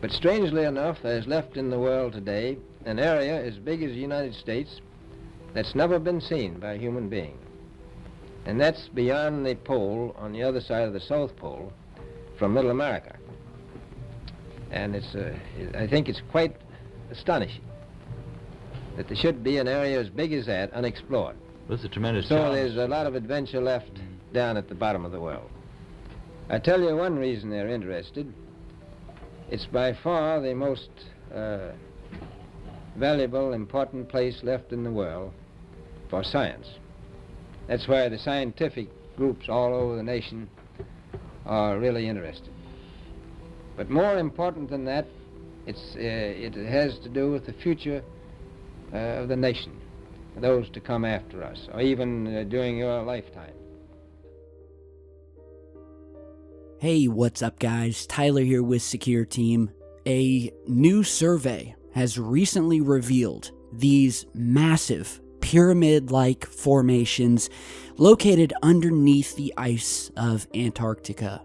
But strangely enough, there's left in the world today an area as big as the United States that's never been seen by a human being. And that's beyond the pole, on the other side of the South Pole, from Middle America. And I think it's quite astonishing that there should be an area as big as that unexplored. That's a tremendous So challenge. there's a lot of adventure left down at the bottom of the world. I tell you one reason they're interested. It's by far the most valuable, important place left in the world for science. That's why the scientific groups all over the nation are really interested. But more important than that, it has to do with the future of the nation, those to come after us, or even during your lifetime. Hey, what's up guys? Tyler here with Secureteam. A new survey has recently revealed these massive pyramid-like formations located underneath the ice of Antarctica.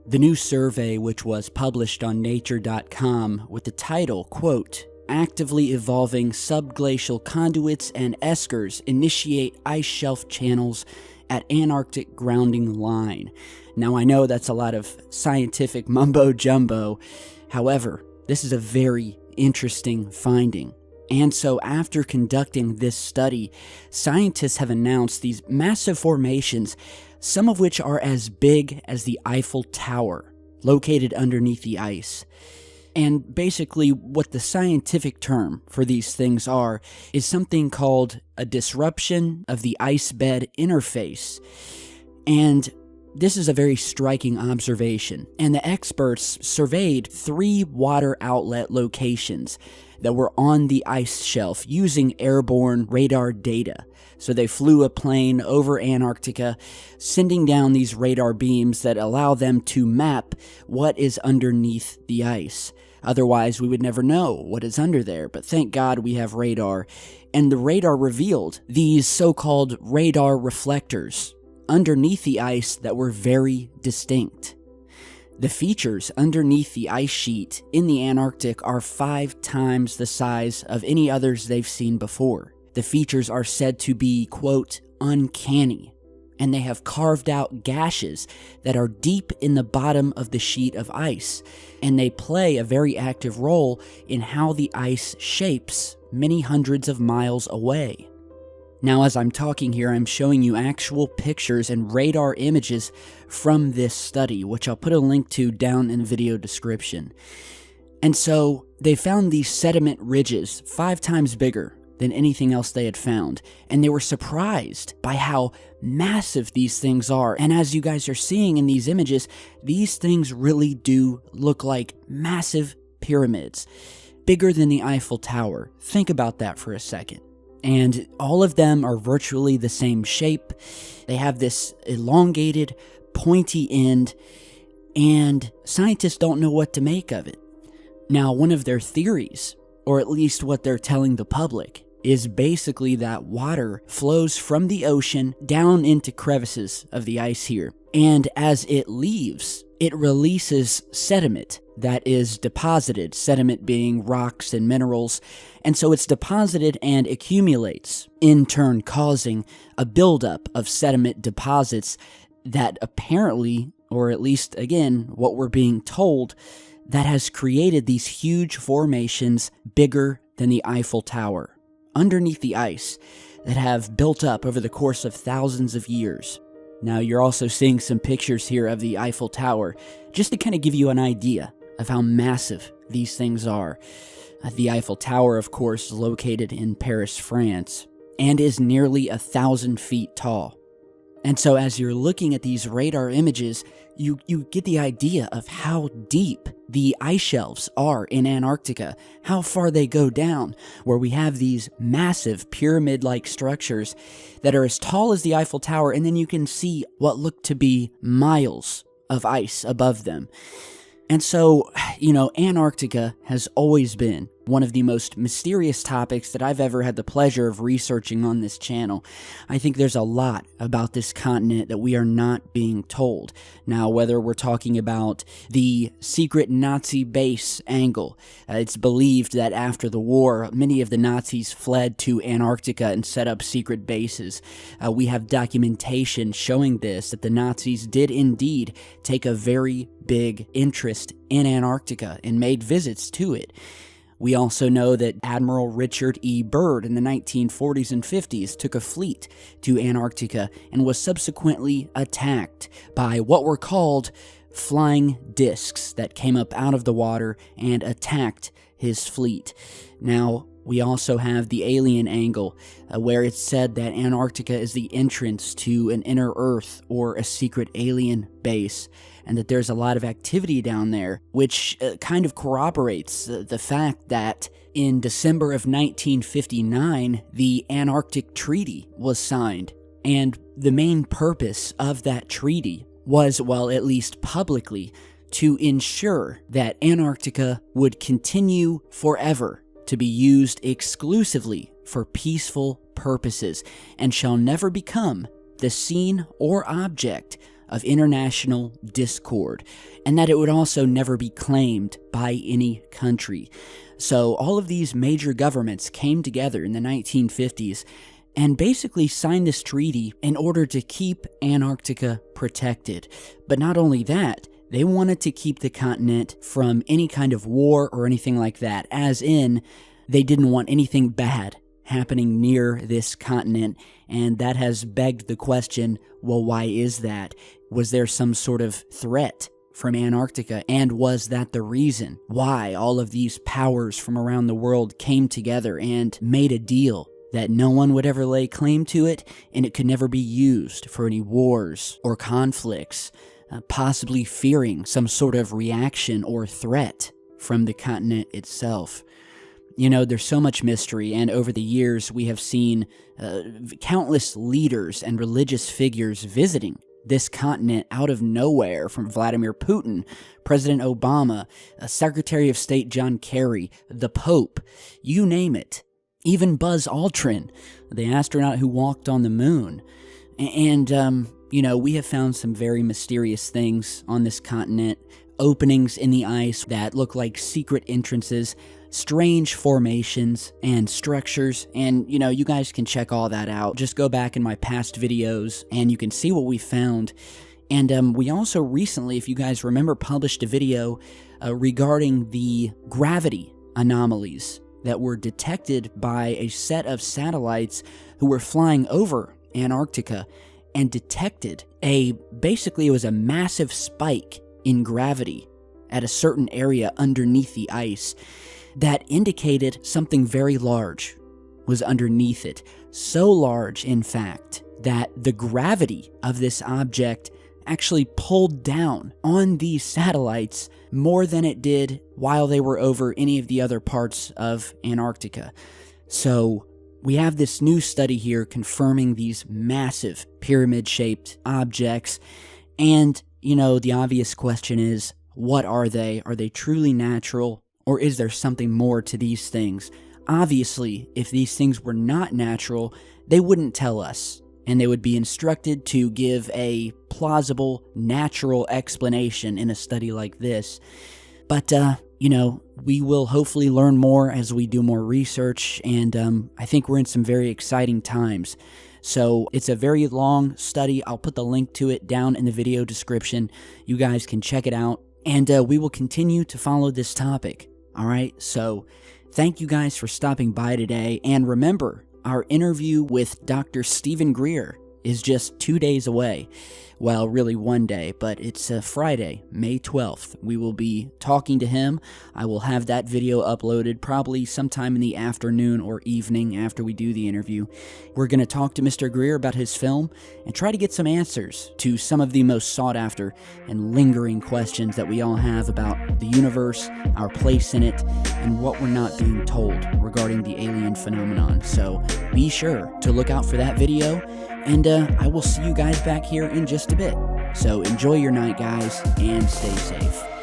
The new survey, which was published on nature.com with the title, quote, "Actively evolving subglacial conduits and eskers initiate ice shelf channels at Antarctic grounding line." Now I know that's a lot of scientific mumbo-jumbo. However, this is a very interesting finding. And so after conducting this study, scientists have announced these massive formations, some of which are as big as the Eiffel Tower, located underneath the ice. And basically what the scientific term for these things are is something called a disruption of the ice bed interface. And this is a very striking observation, and the experts surveyed 3 water outlet locations that were on the ice shelf using airborne radar data. So they flew a plane over Antarctica, sending down these radar beams that allow them to map what is underneath the ice. Otherwise, we would never know what is under there, but thank God we have radar. And the radar revealed these so-called radar reflectors underneath the ice that were very distinct. The features underneath the ice sheet in the Antarctic are 5 times the size of any others they've seen before. The features are said to be, quote, uncanny, and they have carved out gashes that are deep in the bottom of the sheet of ice, and they play a very active role in how the ice shapes many hundreds of miles away. Now, as I'm talking here, I'm showing you actual pictures and radar images from this study, which I'll put a link to down in the video description. And so, they found these sediment ridges 5 times bigger than anything else they had found, and they were surprised by how massive these things are. And as you guys are seeing in these images, these things really do look like massive pyramids, bigger than the Eiffel Tower. Think about that for a second. And all of them are virtually the same shape. They have this elongated, pointy end, and scientists don't know what to make of it. Now, one of their theories, or at least what they're telling the public, is basically that water flows from the ocean down into crevices of the ice here. And as it leaves, it releases sediment that is deposited, sediment being rocks and minerals. And so it's deposited and accumulates, in turn causing a buildup of sediment deposits that apparently, or at least again, what we're being told, that has created these huge formations bigger than the Eiffel Tower underneath the ice that have built up over the course of thousands of years. Now, you're also seeing some pictures here of the Eiffel Tower, just to kind of give you an idea of how massive these things are. The Eiffel Tower, of course, is located in Paris, France, and is nearly 1,000 feet tall. And so as you're looking at these radar images, you get the idea of how deep the ice shelves are in Antarctica, how far they go down, where we have these massive pyramid-like structures that are as tall as the Eiffel Tower, and then you can see what look to be miles of ice above them. And so, Antarctica has always been one of the most mysterious topics that I've ever had the pleasure of researching on this channel. I think there's a lot about this continent that we are not being told. Now, whether we're talking about the secret Nazi base angle, it's believed that after the war, many of the Nazis fled to Antarctica and set up secret bases. We have documentation showing this, that the Nazis did indeed take a very big interest in Antarctica and made visits to it. We also know that Admiral Richard E. Byrd in the 1940s and 50s took a fleet to Antarctica and was subsequently attacked by what were called flying discs that came up out of the water and attacked his fleet. Now, we also have the alien angle, where it's said that Antarctica is the entrance to an inner Earth or a secret alien base, and that there's a lot of activity down there, which kind of corroborates the fact that in December of 1959, the Antarctic Treaty was signed. And the main purpose of that treaty was, well, at least publicly, to ensure that Antarctica would continue forever to be used exclusively for peaceful purposes and shall never become the scene or object of international discord, and that it would also never be claimed by any country. So all of these major governments came together in the 1950s and basically signed this treaty in order to keep Antarctica protected. But not only that, they wanted to keep the continent from any kind of war or anything like that, as in, they didn't want anything bad happening near this continent, and that has begged the question, well, why is that? Was there some sort of threat from Antarctica, and was that the reason why all of these powers from around the world came together and made a deal that no one would ever lay claim to it, and it could never be used for any wars or conflicts, possibly fearing some sort of reaction or threat from the continent itself? You know, there's so much mystery, and over the years we have seen countless leaders and religious figures visiting this continent out of nowhere, from Vladimir Putin, President Obama, Secretary of State John Kerry, the Pope, you name it. Even Buzz Aldrin, the astronaut who walked on the moon. And, you know, we have found some very mysterious things on this continent, openings in the ice that look like secret entrances, strange formations and structures, and you know, you guys can check all that out. Just go back in my past videos and you can see what we found. And we also recently, if you guys remember, published a video regarding the gravity anomalies that were detected by a set of satellites who were flying over Antarctica and detected basically it was a massive spike in gravity at a certain area underneath the ice that indicated something very large was underneath it. So large, in fact, that the gravity of this object actually pulled down on these satellites more than it did while they were over any of the other parts of Antarctica. So we have this new study here confirming these massive pyramid-shaped objects, and, you know, the obvious question is, what are they? Are they truly natural? Or is there something more to these things? Obviously, if these things were not natural, they wouldn't tell us, and they would be instructed to give a plausible, natural explanation in a study like this. But, you know, we will hopefully learn more as we do more research, and I think we're in some very exciting times. So it's a very long study. I'll put the link to it down in the video description. You guys can check it out, and we will continue to follow this topic. All right, so thank you guys for stopping by today, and remember, our interview with Dr. Stephen Greer is just 2 days away. Well, really 1 day, but it's Friday, May 12th. We will be talking to him. I will have that video uploaded probably sometime in the afternoon or evening after we do the interview. We're going to talk to Mr. Greer about his film and try to get some answers to some of the most sought after and lingering questions that we all have about the universe, our place in it, and what we're not being told regarding the alien phenomenon. So be sure to look out for that video, and I will see you guys back here in just a bit. So enjoy your night, guys, and stay safe.